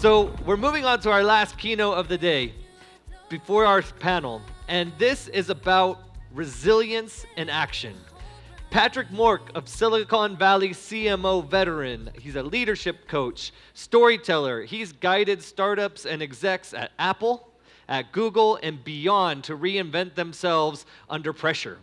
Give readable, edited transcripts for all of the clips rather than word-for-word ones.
So we're moving on to our last keynote of the day before our panel, and this is about resilience in action. Patrick Mork of Silicon Valley CMO veteran. He's a leadership coach, storyteller. He's guided startups and execs at Apple, at Google, and beyond to reinvent themselves under pressure.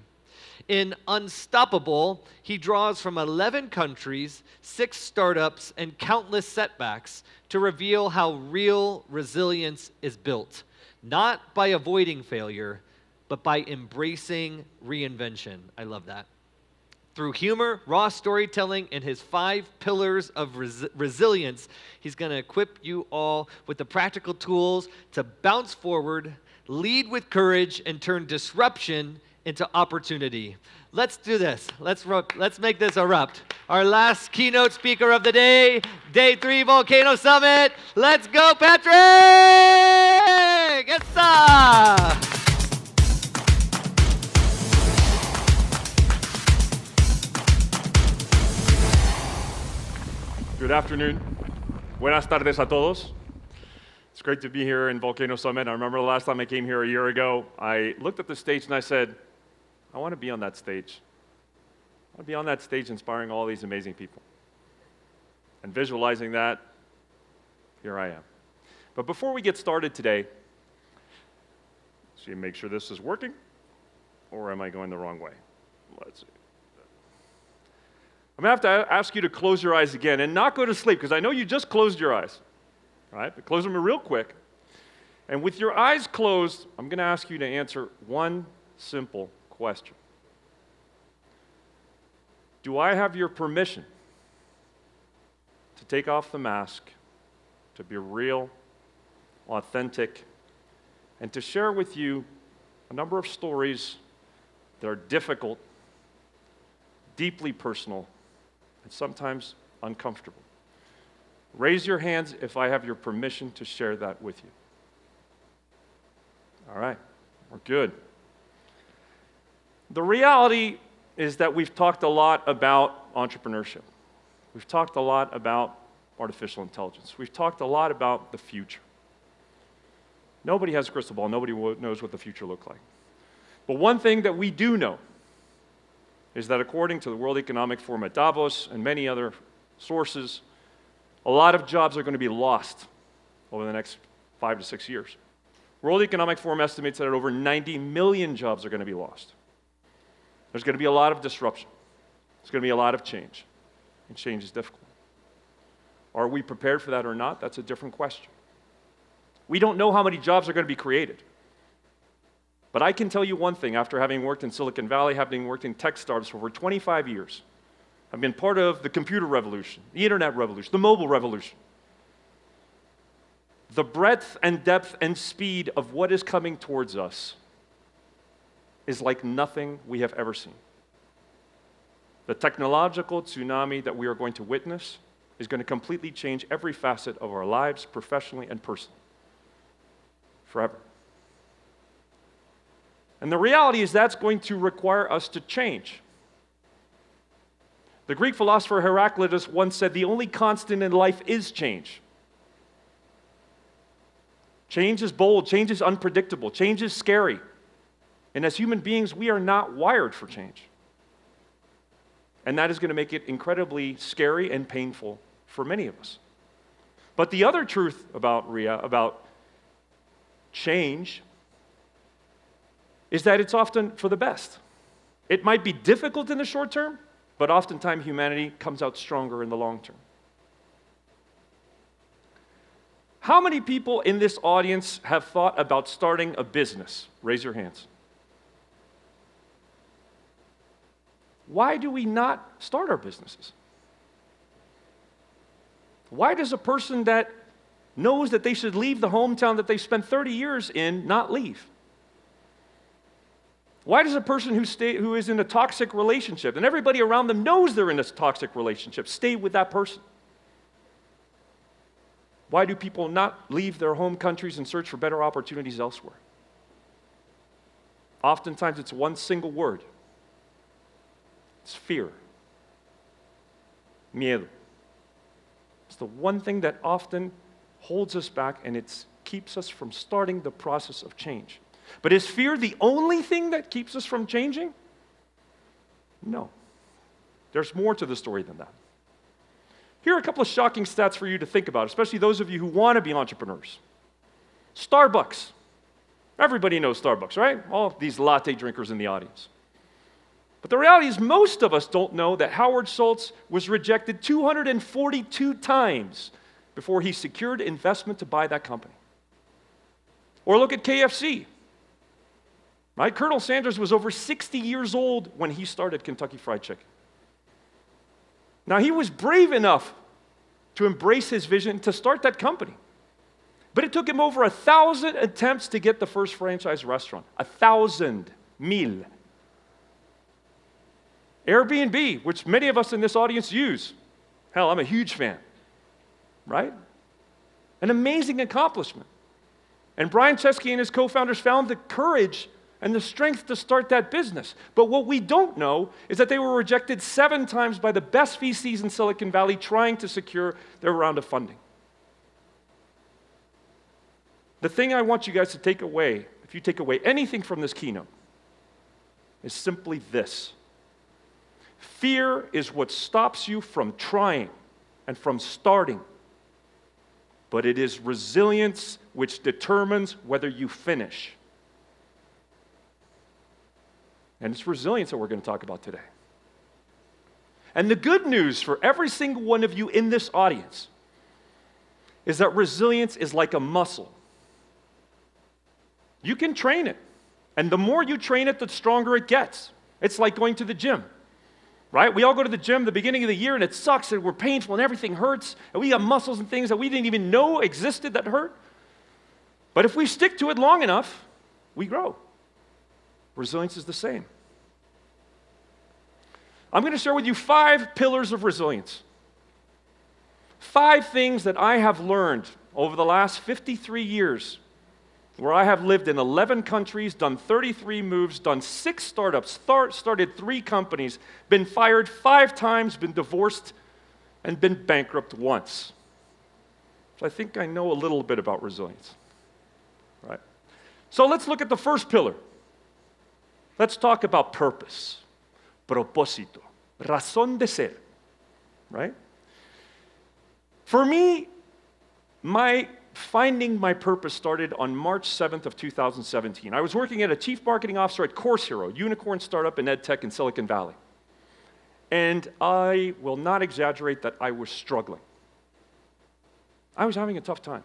In Unstoppable, he draws from 11 countries, 6 startups, and countless setbacks to reveal how real resilience is built, not by avoiding failure, but by embracing reinvention. I love that. Through humor, raw storytelling, and his 5 pillars of resilience, he's going to equip you all with the practical tools to bounce forward, lead with courage, and turn disruption into opportunity. Let's do this. Let's make this erupt. Our last keynote speaker of the day, Day 3 Volcano Summit. Let's go, Patrick! Yes, Good afternoon. Buenas tardes a todos. It's great to be here in Volcano Summit. I remember the last time I came here a year ago, I looked at the stage and I said, I want to be on that stage. I want to be on that stage inspiring all these amazing people. And visualizing that, here I am. But before we get started today, so you make sure this is working, or am I going the wrong way? Let's see. I'm going to have to ask you to close your eyes again and not go to sleep, because I know you just closed your eyes, all right? But close them real quick. And with your eyes closed, I'm going to ask you to answer one simple question. Do I have your permission to take off the mask, to be real, authentic, and to share with you a number of stories that are difficult, deeply personal, and sometimes uncomfortable? Raise your hands if I have your permission to share that with you. All right, we're good. The reality is that we've talked a lot about entrepreneurship. We've talked a lot about artificial intelligence. We've talked a lot about the future. Nobody has a crystal ball. Nobody knows what the future looks like. But one thing that we do know is that according to the World Economic Forum at Davos and many other sources, a lot of jobs are going to be lost over the next 5 to 6 years. World Economic Forum estimates that over 90 million jobs are going to be lost. There's going to be a lot of disruption. There's going to be a lot of change, and change is difficult. Are we prepared for that or not? That's a different question. We don't know how many jobs are going to be created. But I can tell you one thing, after having worked in Silicon Valley, having worked in tech startups for over 25 years, I've been part of the computer revolution, the internet revolution, the mobile revolution. The breadth and depth and speed of what is coming towards us is like nothing we have ever seen. The technological tsunami that we are going to witness is going to completely change every facet of our lives, professionally and personally, forever. And the reality is that's going to require us to change. The Greek philosopher Heraclitus once said, the only constant in life is change. Change is bold, change is unpredictable, change is scary. And as human beings, we are not wired for change. And that is going to make it incredibly scary and painful for many of us. But the other truth about about change, is that it's often for the best. It might be difficult in the short term, but oftentimes humanity comes out stronger in the long term. How many people in this audience have thought about starting a business? Raise your hands. Why do we not start our businesses? Why does a person that knows that they should leave the hometown that they spent 30 years in not leave? Why does a person who is in a toxic relationship, and everybody around them knows they're in a toxic relationship, stay with that person? Why do people not leave their home countries and search for better opportunities elsewhere? Oftentimes it's one single word. It's fear. Miedo. It's the one thing that often holds us back, and it keeps us from starting the process of change. But is fear the only thing that keeps us from changing? No. There's more to the story than that. Here are a couple of shocking stats for you to think about, especially those of you who want to be entrepreneurs. Starbucks. Everybody knows Starbucks, right? All these latte drinkers in the audience. But the reality is most of us don't know that Howard Schultz was rejected 242 times before he secured investment to buy that company. Or look at KFC. Right? Colonel Sanders was over 60 years old when he started Kentucky Fried Chicken. Now, he was brave enough to embrace his vision to start that company. But it took him over 1,000 attempts to get the first franchise restaurant. 1,000. Mil. Airbnb, which many of us in this audience use. Hell, I'm a huge fan. Right? An amazing accomplishment. And Brian Chesky and his co-founders found the courage and the strength to start that business. But what we don't know is that they were rejected 7 times by the best VCs in Silicon Valley trying to secure their round of funding. The thing I want you guys to take away, if you take away anything from this keynote, is simply this. Fear is what stops you from trying and from starting. But it is resilience which determines whether you finish. And it's resilience that we're going to talk about today. And the good news for every single one of you in this audience is that resilience is like a muscle. You can train it. And the more you train it, the stronger it gets. It's like going to the gym. Right? We all go to the gym at the beginning of the year and it sucks and we're painful and everything hurts and we got muscles and things that we didn't even know existed that hurt. But if we stick to it long enough, we grow. Resilience is the same. I'm going to share with you 5 pillars of resilience. 5 things that I have learned over the last 53 years where I have lived in 11 countries, done 33 moves, done 6 startups, started 3 companies, been fired 5 times, been divorced, and been bankrupt once. So I think I know a little bit about resilience. Right? So let's look at the first pillar. Let's talk about purpose, propósito, razón de ser, right? For me, finding my purpose started on March 7th of 2017. I was working as a chief marketing officer at Course Hero, unicorn startup in EdTech in Silicon Valley. And I will not exaggerate that I was struggling. I was having a tough time.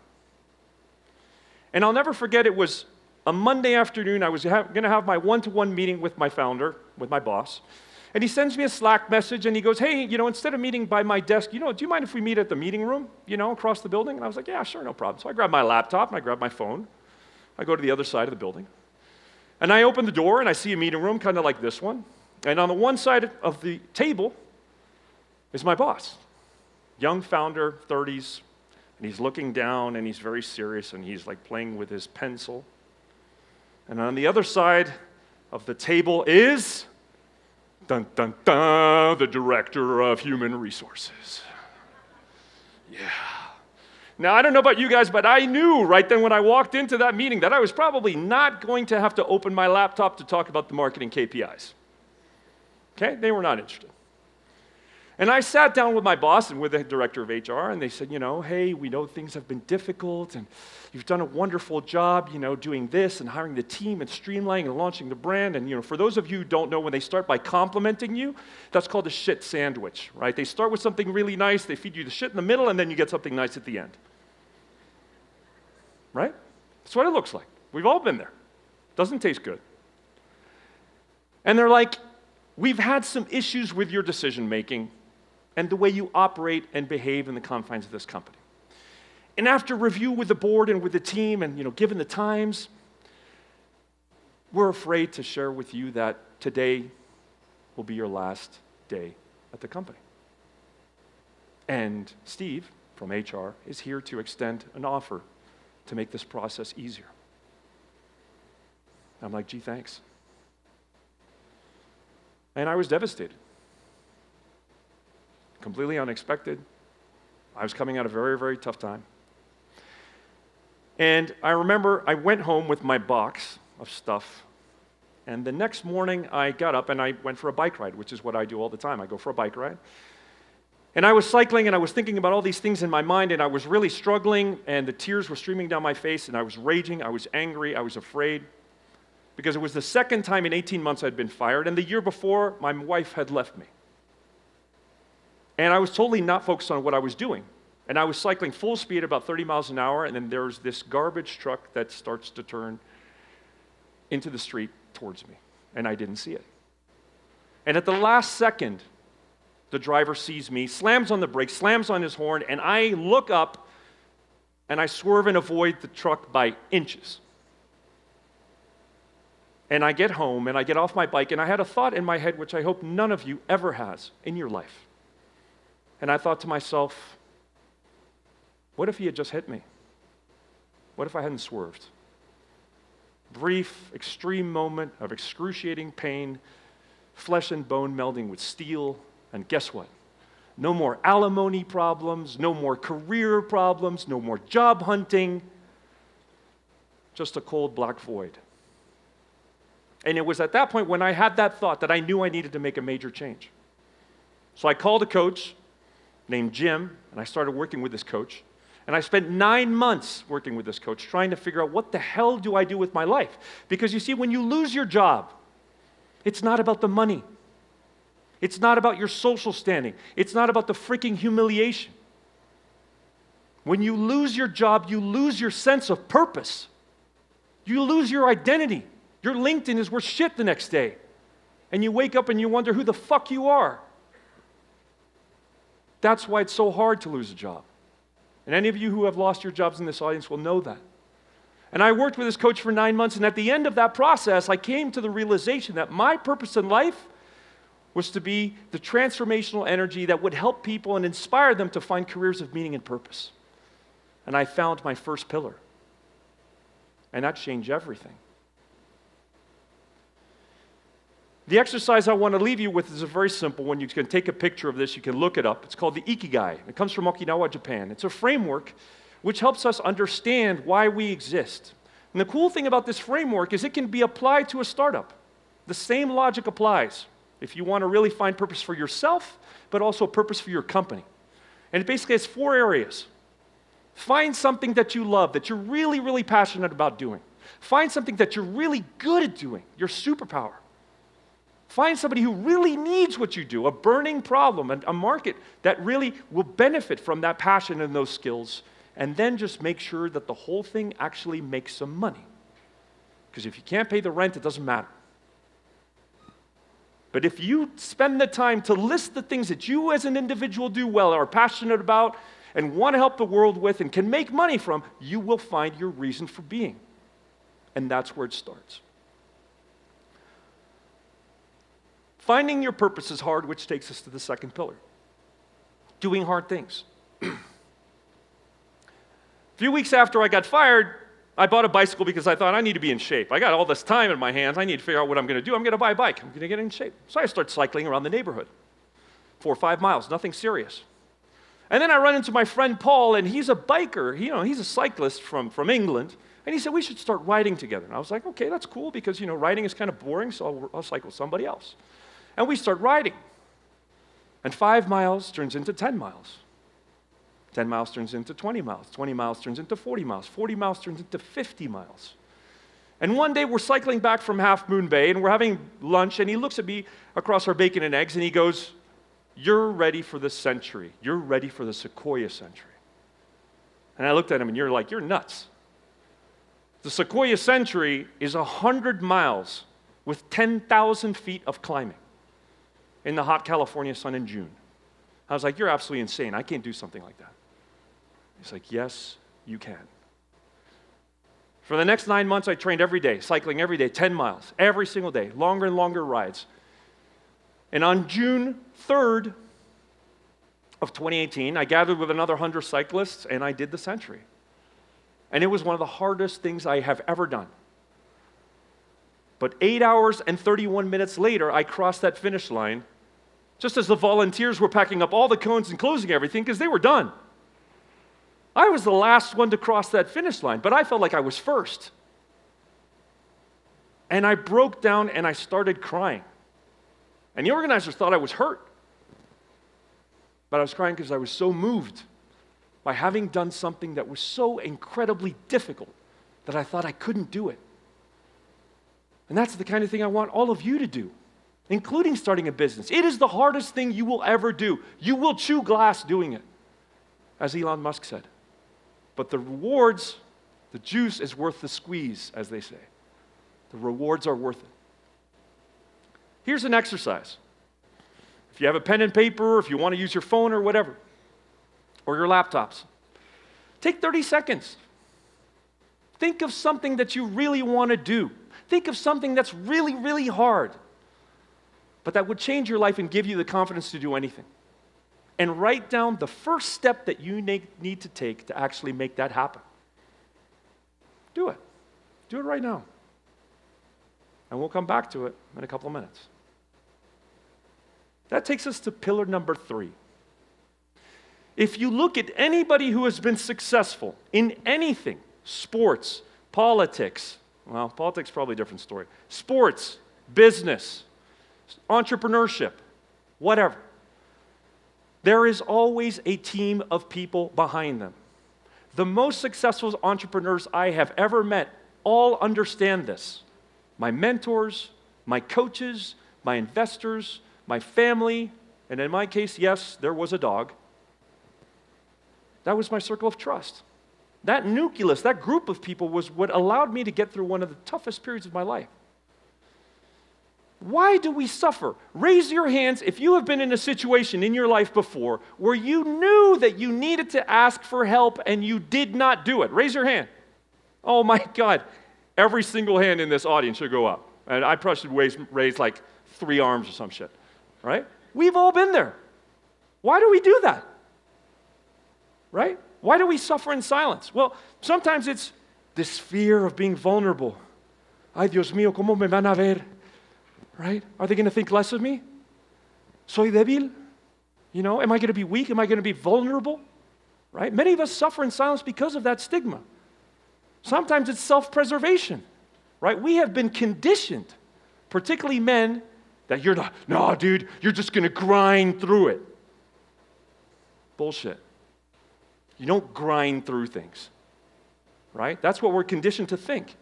And I'll never forget, it was a Monday afternoon. I was going to have my one-to-one meeting with my founder, with my boss. And he sends me a Slack message, and he goes, hey, instead of meeting by my desk, do you mind if we meet at the meeting room, across the building? And I was like, yeah, sure, no problem. So I grabbed my laptop, and I grabbed my phone. I go to the other side of the building. And I open the door, and I see a meeting room kind of like this one. And on the one side of the table is my boss, young founder, 30s. And he's looking down, and he's very serious, and he's like playing with his pencil. And on the other side of the table is, dun, dun, dun, the director of human resources. Yeah. Now, I don't know about you guys, but I knew right then when I walked into that meeting that I was probably not going to have to open my laptop to talk about the marketing KPIs. Okay? They were not interested. And I sat down with my boss and with the director of HR, and they said, hey, we know things have been difficult, and you've done a wonderful job, doing this and hiring the team and streamlining and launching the brand. And, for those of you who don't know, when they start by complimenting you, that's called a shit sandwich, right? They start with something really nice, they feed you the shit in the middle, and then you get something nice at the end. Right? That's what it looks like. We've all been there. Doesn't taste good. And they're like, we've had some issues with your decision making and the way you operate and behave in the confines of this company. And after review with the board and with the team and, given the times, we're afraid to share with you that today will be your last day at the company. And Steve from HR is here to extend an offer to make this process easier. I'm like, gee, thanks. And I was devastated. Completely unexpected. I was coming out of a very, very tough time. And I remember I went home with my box of stuff, and the next morning I got up and I went for a bike ride, which is what I do all the time. I go for a bike ride. And I was cycling and I was thinking about all these things in my mind, and I was really struggling, and the tears were streaming down my face, and I was raging, I was angry, I was afraid, because it was the second time in 18 months I'd been fired, and the year before, my wife had left me. And I was totally not focused on what I was doing. And I was cycling full speed, about 30 miles an hour, and then there's this garbage truck that starts to turn into the street towards me, and I didn't see it. And at the last second, the driver sees me, slams on the brakes, slams on his horn, and I look up, and I swerve and avoid the truck by inches. And I get home, and I get off my bike, and I had a thought in my head, which I hope none of you ever has in your life. And I thought to myself, what if he had just hit me? What if I hadn't swerved? Brief, extreme moment of excruciating pain, flesh and bone melding with steel, and guess what? No more alimony problems, no more career problems, no more job hunting, just a cold black void. And it was at that point when I had that thought that I knew I needed to make a major change. So I called a coach named Jim, and I started working with this coach. And I spent 9 months working with this coach, trying to figure out what the hell do I do with my life? Because you see, when you lose your job, it's not about the money. It's not about your social standing. It's not about the freaking humiliation. When you lose your job, you lose your sense of purpose. You lose your identity. Your LinkedIn is worth shit the next day. And you wake up and you wonder who the fuck you are. That's why it's so hard to lose a job. And any of you who have lost your jobs in this audience will know that. And I worked with this coach for 9 months, and at the end of that process, I came to the realization that my purpose in life was to be the transformational energy that would help people and inspire them to find careers of meaning and purpose. And I found my first pillar. And that changed everything. The exercise I want to leave you with is a very simple one. You can take a picture of this. You can look it up. It's called the Ikigai. It comes from Okinawa, Japan. It's a framework which helps us understand why we exist. And the cool thing about this framework is it can be applied to a startup. The same logic applies if you want to really find purpose for yourself, but also purpose for your company. And it basically has 4 areas. Find something that you love, that you're really, really passionate about doing. Find something that you're really good at doing, your superpower. Find somebody who really needs what you do, a burning problem, and a market that really will benefit from that passion and those skills, and then just make sure that the whole thing actually makes some money. Because if you can't pay the rent, it doesn't matter. But if you spend the time to list the things that you as an individual do well, are passionate about, and want to help the world with, and can make money from, you will find your reason for being. And that's where it starts. Finding your purpose is hard, which takes us to the second pillar. Doing hard things. A few weeks after I got fired, I bought a bicycle because I thought I need to be in shape. I got all this time in my hands. I need to figure out what I'm going to do. I'm going to buy a bike. I'm going to get in shape. So I start cycling around the neighborhood. 4 or 5 miles, nothing serious. And then I run into my friend Paul, and he's a biker. He's a cyclist from England. And he said, we should start riding together. And I was like, okay, that's cool because, riding is kind of boring, so I'll cycle with somebody else. And we start riding. And 5 miles turns into 10 miles. 10 miles turns into 20 miles. 20 miles turns into 40 miles. 40 miles turns into 50 miles. And one day we're cycling back from Half Moon Bay, and we're having lunch, and he looks at me across our bacon and eggs, and he goes, you're ready for the century. You're ready for the Sequoia century. And I looked at him, and you're nuts. The Sequoia century is 100 miles with 10,000 feet of climbing in the hot California sun in June. I was like, you're absolutely insane. I can't do something like that. He's like, yes, you can. For the next 9 months, I trained every day, cycling every day, 10 miles, every single day, longer and longer rides. And on June 3rd of 2018, I gathered with another 100 cyclists, and I did the century. And it was one of the hardest things I have ever done. But 8 hours and 31 minutes later, I crossed that finish line, just as the volunteers were packing up all the cones and closing everything, because they were done. I was the last one to cross that finish line, but I felt like I was first. And I broke down and I started crying. And the organizers thought I was hurt. But I was crying because I was so moved by having done something that was so incredibly difficult that I thought I couldn't do it. And that's the kind of thing I want all of you to do, including starting a business. It is the hardest thing you will ever do. You will chew glass doing it, as Elon Musk said. But the rewards, the juice is worth the squeeze, as they say. The rewards are worth it. Here's an exercise. If you have a pen and paper, or if you want to use your phone or whatever, or your laptops, take 30 seconds. Think of something that you really want to do. Think of something that's really, really hard, but that would change your life and give you the confidence to do anything. And write down the first step that you need to take to actually make that happen. Do it. Do it right now. And we'll come back to it in a couple of minutes. That takes us to pillar number 3. If you look at anybody who has been successful in anything, sports, politics, well, politics is probably a different story, sports, business, entrepreneurship, whatever, there is always a team of people behind them. The most successful entrepreneurs I have ever met all understand this. My mentors, my coaches, my investors, my family, and in my case, yes, there was a dog. That was my circle of trust. That nucleus, that group of people was what allowed me to get through one of the toughest periods of my life. Why do we suffer? Raise your hands if you have been in a situation in your life before where you knew that you needed to ask for help and you did not do it. Raise your hand. Oh my God. Every single hand in this audience should go up. And I probably should raise like 3 arms or some shit. Right? We've all been there. Why do we do that? Right? Why do we suffer in silence? Well, sometimes it's this fear of being vulnerable. Ay, Dios mío, ¿cómo me van a ver? Right? Are they going to think less of me? Soy débil? You know, am I going to be weak? Am I going to be vulnerable? Right? Many of us suffer in silence because of that stigma. Sometimes it's self-preservation. Right? We have been conditioned, particularly men, that you're not, no, dude, you're just going to grind through it. Bullshit. You don't grind through things. Right? That's what we're conditioned to think.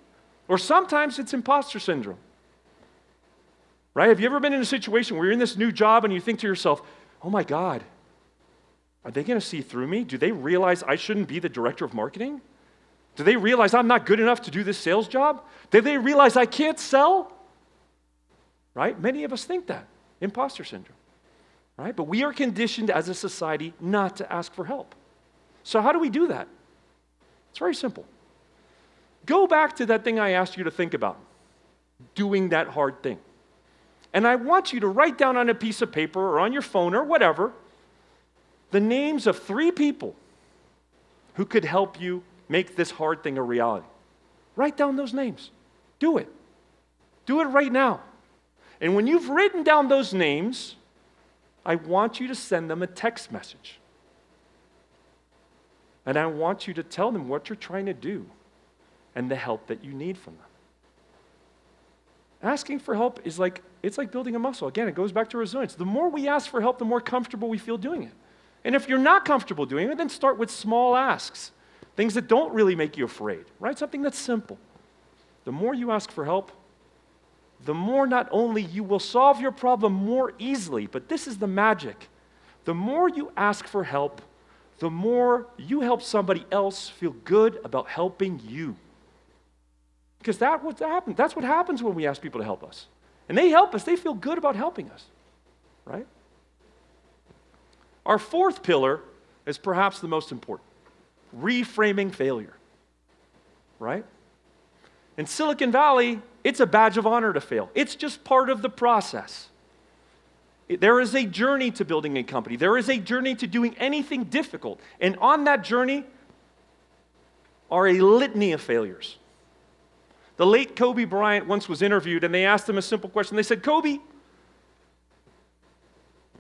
Or sometimes it's imposter syndrome. Right? Have you ever been in a situation where you're in this new job and you think to yourself, oh my God, are they going to see through me? Do they realize I shouldn't be the director of marketing? Do they realize I'm not good enough to do this sales job? Do they realize I can't sell? Right? Many of us think that. Imposter syndrome. Right? But we are conditioned as a society not to ask for help. So how do we do that? It's very simple. Go back to that thing I asked you to think about. Doing that hard thing. And I want you to write down on a piece of paper or on your phone or whatever the names of 3 people who could help you make this hard thing a reality. Write down those names. Do it. Do it right now. And when you've written down those names, I want you to send them a text message. And I want you to tell them what you're trying to do and the help that you need from them. Asking for help is it's like building a muscle. Again, it goes back to resilience. The more we ask for help, the more comfortable we feel doing it. And if you're not comfortable doing it, then start with small asks. Things that don't really make you afraid, right? Something that's simple. The more you ask for help, the more not only you will solve your problem more easily, but this is the magic. The more you ask for help, the more you help somebody else feel good about helping you. Because that's what happens when we ask people to help us. And they help us, they feel good about helping us, right? Our 4th pillar is perhaps the most important. Reframing failure, right? In Silicon Valley, it's a badge of honor to fail. It's just part of the process. There is a journey to building a company. There is a journey to doing anything difficult. And on that journey are a litany of failures. The late Kobe Bryant once was interviewed, and they asked him a simple question. They said, Kobe,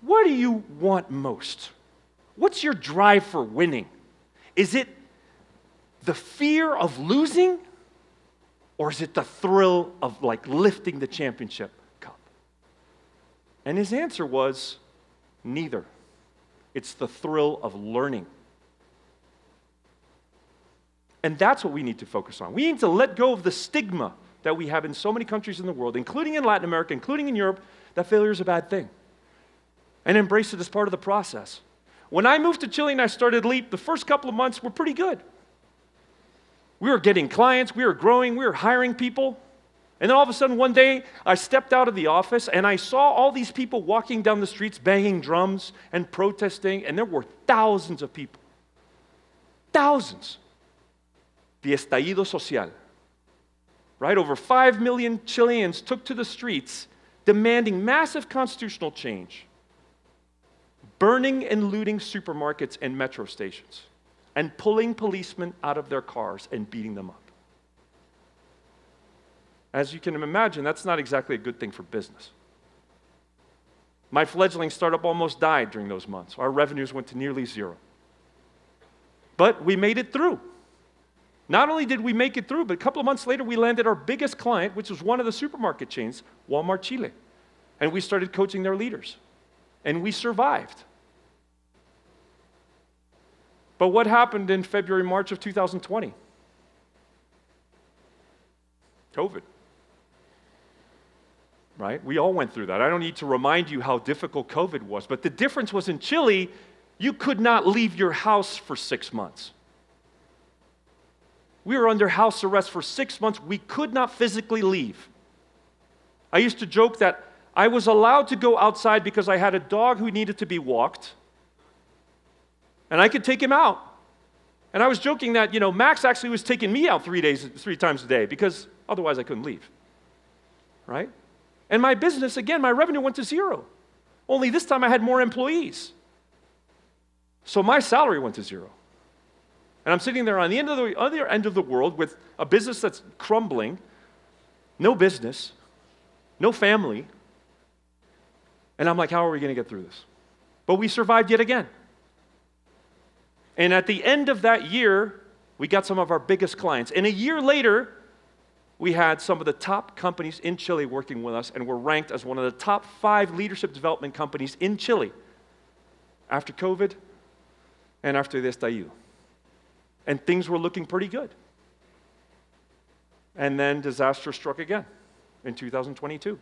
what do you want most? What's your drive for winning? Is it the fear of losing, or is it the thrill of like lifting the championship cup? And his answer was neither. It's the thrill of learning. And that's what we need to focus on. We need to let go of the stigma that we have in so many countries in the world, including in Latin America, including in Europe, that failure is a bad thing. And embrace it as part of the process. When I moved to Chile and I started Leap, the first couple of months were pretty good. We were getting clients, we were growing, we were hiring people. And then all of a sudden one day, I stepped out of the office and I saw all these people walking down the streets banging drums and protesting, and there were thousands of people. Thousands. The estallido social. Right? Over 5 million Chileans took to the streets demanding massive constitutional change, burning and looting supermarkets and metro stations, and pulling policemen out of their cars and beating them up. As you can imagine, that's not exactly a good thing for business. My fledgling startup almost died during those months. Our revenues went to nearly zero. But we made it through. Not only did we make it through, but a couple of months later, we landed our biggest client, which was one of the supermarket chains, Walmart Chile. And we started coaching their leaders. And we survived. But what happened in February, March of 2020? COVID. Right? We all went through that. I don't need to remind you how difficult COVID was. But the difference was in Chile, you could not leave your house for 6 months. We were under house arrest for 6 months. We could not physically leave. I used to joke that I was allowed to go outside because I had a dog who needed to be walked, and I could take him out. And I was joking that, Max actually was taking me out 3 times a day because otherwise I couldn't leave. Right? And my business, again, my revenue went to zero. Only this time I had more employees. So my salary went to zero. And I'm sitting there on the other end of the world with a business that's crumbling, no business, no family. And I'm like, how are we going to get through this? But we survived yet again. And at the end of that year, we got some of our biggest clients. And a year later, we had some of the top companies in Chile working with us, and were ranked as one of the top 5 leadership development companies in Chile after COVID and after the estallido. And things were looking pretty good. And then disaster struck again in 2022.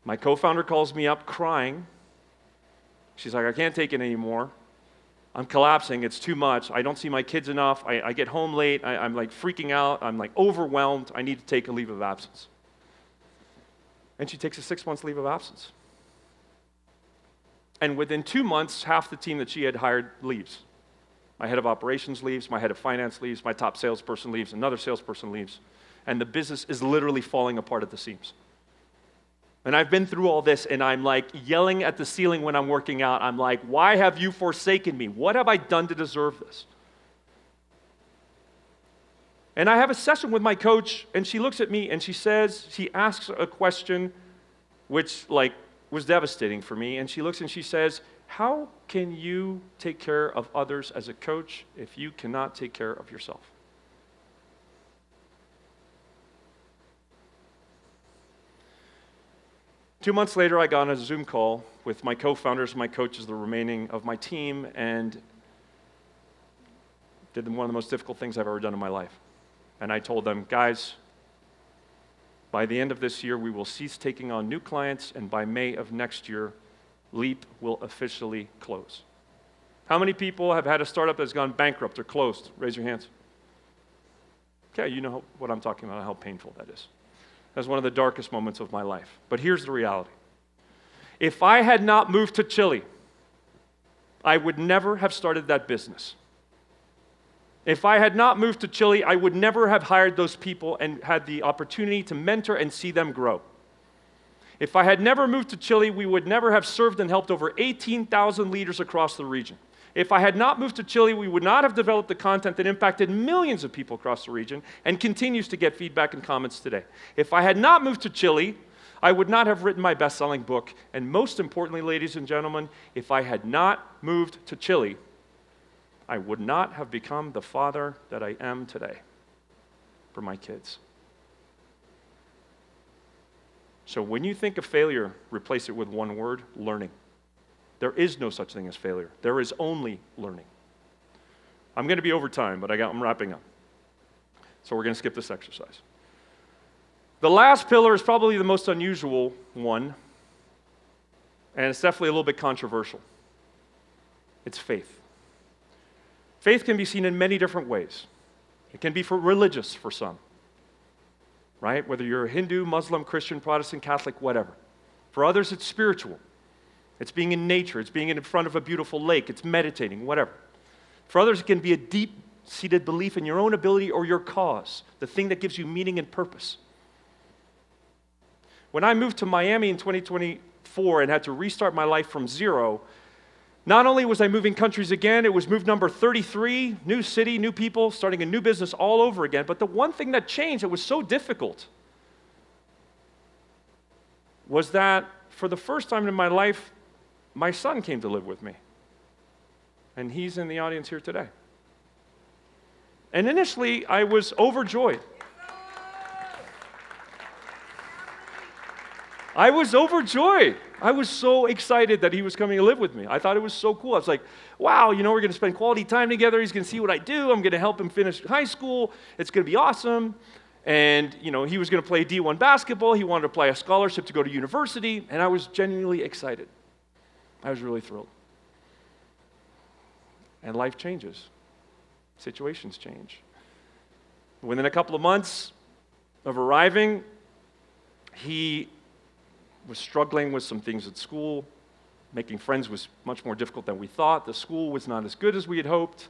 My co-founder calls me up crying. She's like, I can't take it anymore. I'm collapsing. It's too much. I don't see my kids enough. I get home late. I'm like freaking out. I'm like overwhelmed. I need to take a leave of absence. And she takes a 6 months leave of absence. And within 2 months, half the team that she had hired leaves. My head of operations leaves, my head of finance leaves, my top salesperson leaves, another salesperson leaves. And the business is literally falling apart at the seams. And I've been through all this, and I'm like yelling at the ceiling when I'm working out. I'm like, why have you forsaken me? What have I done to deserve this? And I have a session with my coach, and she looks at me, and she asks a question which was devastating for me. And she looks and she says, how can you take care of others as a coach if you cannot take care of yourself? Two months later, I got on a Zoom call with my co-founders, my coaches, the remaining of my team, and did one of the most difficult things I've ever done in my life. And I told them, guys, by the end of this year, we will cease taking on new clients, and by May of next year, Leap will officially close. How many people have had a startup that's gone bankrupt or closed? Raise your hands. Okay, you know what I'm talking about, how painful that is. That's one of the darkest moments of my life. But here's the reality. If I had not moved to Chile, I would never have started that business. If I had not moved to Chile, I would never have hired those people and had the opportunity to mentor and see them grow. If I had never moved to Chile, we would never have served and helped over 18,000 leaders across the region. If I had not moved to Chile, we would not have developed the content that impacted millions of people across the region and continues to get feedback and comments today. If I had not moved to Chile, I would not have written my best-selling book. And most importantly, ladies and gentlemen, if I had not moved to Chile, I would not have become the father that I am today for my kids. So when you think of failure, replace it with one word: learning. There is no such thing as failure. There is only learning. I'm going to be over time, but I'm wrapping up. So we're going to skip this exercise. The last pillar is probably the most unusual one, and it's definitely a little bit controversial. It's faith. Faith can be seen in many different ways. It can be religious for some, right? Whether you're a Hindu, Muslim, Christian, Protestant, Catholic, whatever. For others, it's spiritual. It's being in nature. It's being in front of a beautiful lake. It's meditating, whatever. For others, it can be a deep-seated belief in your own ability or your cause, the thing that gives you meaning and purpose. When I moved to Miami in 2024 and had to restart my life from zero, not only was I moving countries again, it was move number 33, new city, new people, starting a new business all over again. But the one thing that changed that was so difficult was that for the first time in my life, my son came to live with me. And he's in the audience here today. And initially, I was overjoyed. I was overjoyed. I was so excited that he was coming to live with me. I thought it was so cool. I was like, wow, we're going to spend quality time together. He's going to see what I do. I'm going to help him finish high school. It's going to be awesome. And, he was going to play D1 basketball. He wanted to apply a scholarship to go to university. And I was genuinely excited. I was really thrilled. And life changes. Situations change. Within a couple of months of arriving, he was struggling with some things at school. Making friends was much more difficult than we thought. The school was not as good as we had hoped.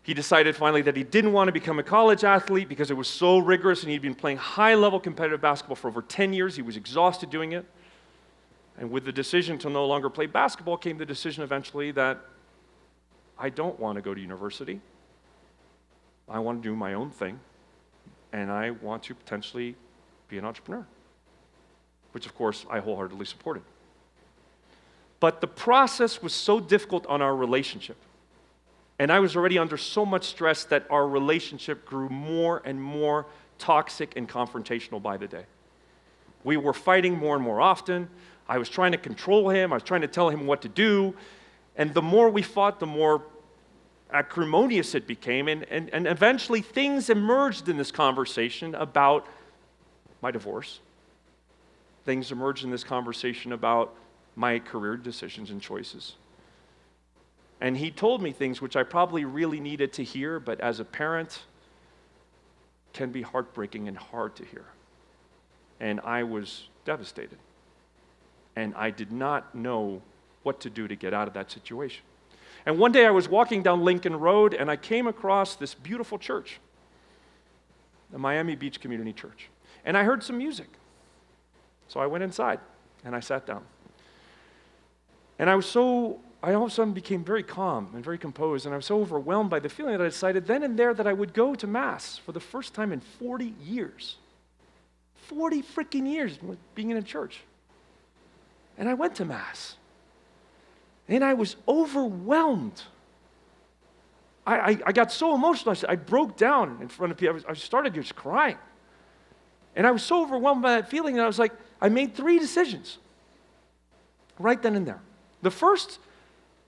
He decided finally that he didn't want to become a college athlete because it was so rigorous, and he'd been playing high-level competitive basketball for over 10 years. He was exhausted doing it. And with the decision to no longer play basketball came the decision eventually that I don't want to go to university. I want to do my own thing, and I want to potentially be an entrepreneur, which of course I wholeheartedly supported. But the process was so difficult on our relationship, and I was already under so much stress that our relationship grew more and more toxic and confrontational by the day. We were fighting more and more often. I was trying to control him. I was trying to tell him what to do. And the more we fought, the more acrimonious it became. And eventually things emerged in this conversation about my divorce. Things emerged in this conversation about my career decisions and choices. And he told me things which I probably really needed to hear, but as a parent, can be heartbreaking and hard to hear. And I was devastated. And I did not know what to do to get out of that situation. And one day I was walking down Lincoln Road, and I came across this beautiful church, the Miami Beach Community Church. And I heard some music. So I went inside, and I sat down. And I all of a sudden became very calm and very composed, and I was so overwhelmed by the feeling that I decided then and there that I would go to Mass for the first time in 40 years. 40 freaking years being in a church. And I went to Mass. And I was overwhelmed. I got so emotional, I broke down in front of people. I started just crying. And I was so overwhelmed by that feeling that I was like, I made 3 decisions right then and there. The first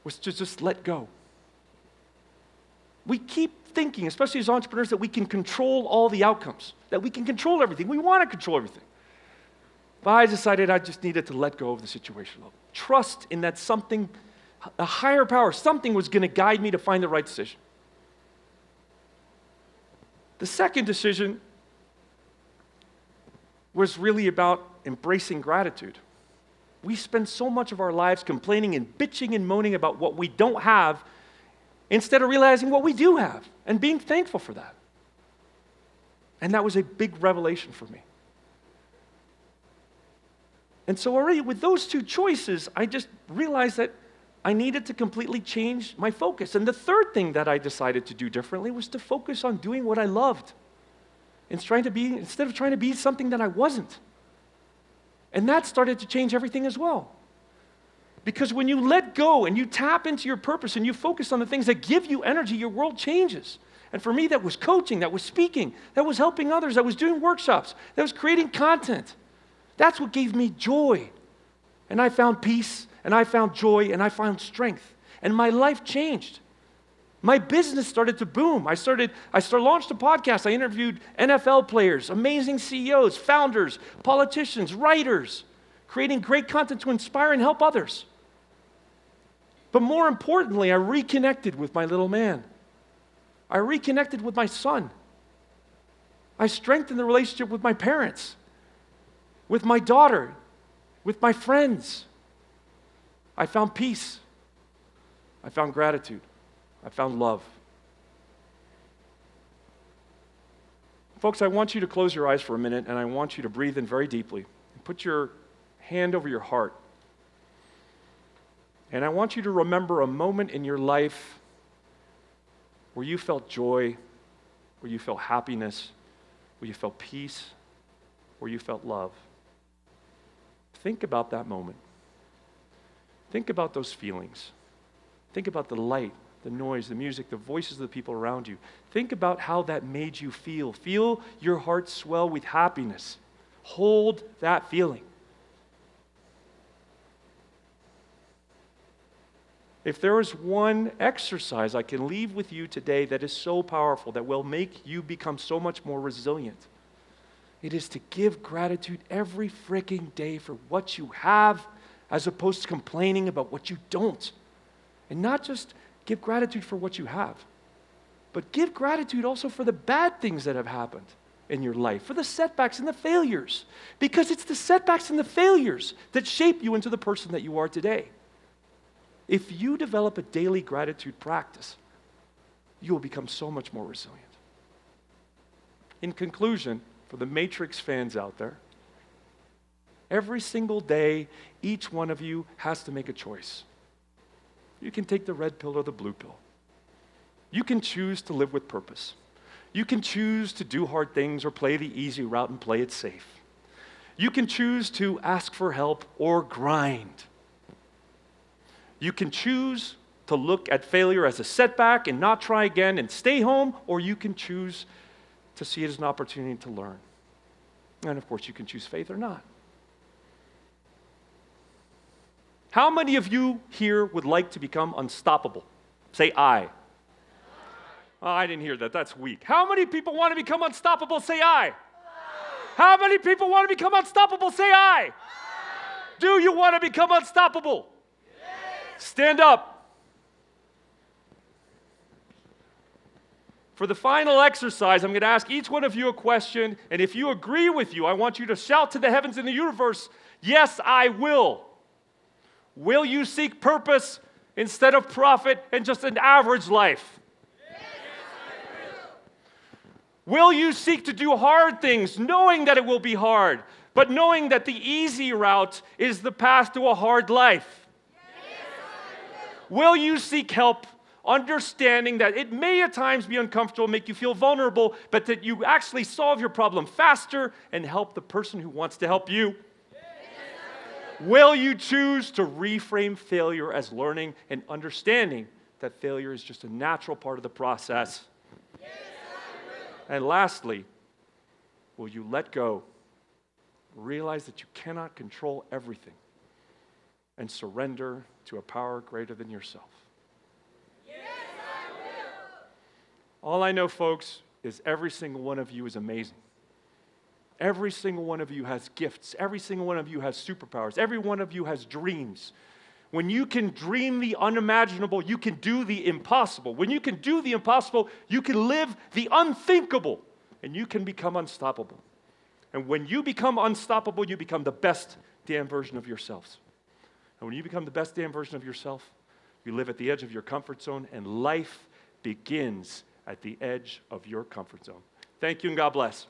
was to just let go. We keep thinking, especially as entrepreneurs, that we can control all the outcomes, that we can control everything. We want to control everything. But I decided I just needed to let go of the situation. Trust in that something, a higher power, something was going to guide me to find the right decision. The second decision was really about embracing gratitude. We spend so much of our lives complaining and bitching and moaning about what we don't have instead of realizing what we do have and being thankful for that. And that was a big revelation for me. And so already with those 2 choices, I just realized that I needed to completely change my focus. And the third thing that I decided to do differently was to focus on doing what I loved instead of trying to be something that I wasn't. And that started to change everything as well. Because when you let go and you tap into your purpose and you focus on the things that give you energy, your world changes. And for me, that was coaching, that was speaking, that was helping others, that was doing workshops, that was creating content. That's what gave me joy. And I found peace, and I found joy, and I found strength. And my life changed. My business started to boom. I launched a podcast. I interviewed NFL players, amazing CEOs, founders, politicians, writers, creating great content to inspire and help others. But more importantly, I reconnected with my little man. I reconnected with my son. I strengthened the relationship with my parents, with my daughter, with my friends. I found peace. I found gratitude. I found love. Folks, I want you to close your eyes for a minute, and I want you to breathe in very deeply. Put your hand over your heart. And I want you to remember a moment in your life where you felt joy, where you felt happiness, where you felt peace, where you felt love. Think about that moment. Think about those feelings. Think about the light, the noise, the music, the voices of the people around you. Think about how that made you feel. Feel your heart swell with happiness. Hold that feeling. If there is one exercise I can leave with you today that is so powerful, that will make you become so much more resilient, it is to give gratitude every freaking day for what you have, as opposed to complaining about what you don't. And not just give gratitude for what you have, but give gratitude also for the bad things that have happened in your life, for the setbacks and the failures. Because it's the setbacks and the failures that shape you into the person that you are today. If you develop a daily gratitude practice, you will become so much more resilient. In conclusion, for the Matrix fans out there, every single day, each one of you has to make a choice. You can take the red pill or the blue pill. You can choose to live with purpose. You can choose to do hard things or play the easy route and play it safe. You can choose to ask for help or grind. You can choose to look at failure as a setback and not try again and stay home, or you can choose to see it as an opportunity to learn. And of course, you can choose faith or not. How many of you here would like to become unstoppable? Say I. Oh, I didn't hear that. That's weak. How many people want to become unstoppable? Say I. How many people want to become unstoppable? Say I. Do you want to become unstoppable? Stand up. For the final exercise, I'm going to ask each one of you a question, and if you agree with you, I want you to shout to the heavens and the universe, yes, I will. Will you seek purpose instead of profit and just an average life? Yes, I will. Will you seek to do hard things, knowing that it will be hard, but knowing that the easy route is the path to a hard life? Will you seek help, understanding that it may at times be uncomfortable, make you feel vulnerable, but that you actually solve your problem faster and help the person who wants to help you? Yes. Will you choose to reframe failure as learning and understanding that failure is just a natural part of the process? Yes, and lastly, will you let go, realize that you cannot control everything, and surrender to a power greater than yourself? Yes, I will. All I know, folks, is every single one of you is amazing. Every single one of you has gifts. Every single one of you has superpowers. Every one of you has dreams. When you can dream the unimaginable, you can do the impossible. When you can do the impossible, you can live the unthinkable, and you can become unstoppable. And when you become unstoppable, you become the best damn version of yourselves. And when you become the best damn version of yourself, you live at the edge of your comfort zone, and life begins at the edge of your comfort zone. Thank you, and God bless.